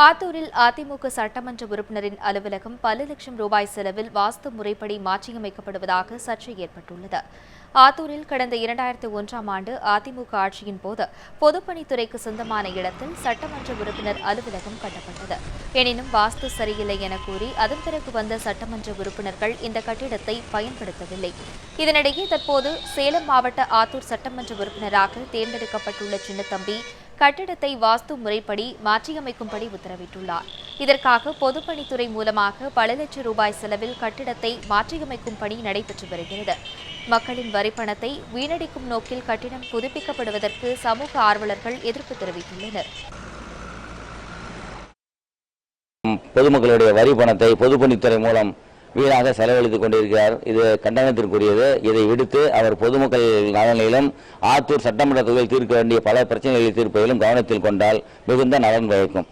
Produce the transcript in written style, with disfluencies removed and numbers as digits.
ஆத்தூரில் அதிமுக சட்டமன்ற உறுப்பினரின் அலுவலகம் பல லட்சம் ரூபாய் செலவில் வாஸ்து முறைப்படி மாற்றியமைக்கப்படுவதாக சர்ச்சை ஏற்பட்டுள்ளது. ஆத்தூரில் கடந்த 2001ஆம் ஆண்டு அதிமுக ஆட்சியின் போது பொதுப்பணித்துறைக்கு சொந்தமான இடத்தில் சட்டமன்ற உறுப்பினர் அலுவலகம் கட்டப்பட்டது. எனினும் வாஸ்து சரியில்லை என கூறி அதன் பிறகு வந்த சட்டமன்ற உறுப்பினர்கள் இந்த கட்டிடத்தை பயன்படுத்தவில்லை. இதனிடையே தற்போது சேலம் மாவட்ட ஆத்தூர் சட்டமன்ற உறுப்பினராக தேர்ந்தெடுக்கப்பட்டுள்ள சின்னத்தம்பி கட்டிடத்தை வாஸ்து முறைப்படி மாற்றியமைக்கும்படி உத்தரவிட்டுள்ளார். இதற்காக பொதுப்பணித்துறை மூலமாக பல லட்சம் ரூபாய் செலவில் கட்டிடத்தை மாற்றியமைக்கும் பணி நடைபெற்று வருகிறது. மக்களின் வரிப்பணத்தை வீணடிக்கும் நோக்கில் கட்டிடம் புதுப்பிக்கப்படுவதற்கு சமூக ஆர்வலர்கள் எதிர்ப்பு தெரிவித்துள்ளனர். பொதுமக்களுடைய வரி பணத்தை பொதுப்பணித்துறை மூலம் வீணாக செலவழித்துக் கொண்டிருக்கிறார். இது கண்டனத்திற்குரியது. இதை விடுத்து அவர் பொதுமக்கள் நலனிலும் ஆத்தூர் சட்டமன்ற தொகுதியில் தீர்க்க வேண்டிய பல பிரச்சனைகளை தீர்ப்பதிலும் கவனத்தில் கொண்டால் மிகுந்த நலன் பயக்கும்.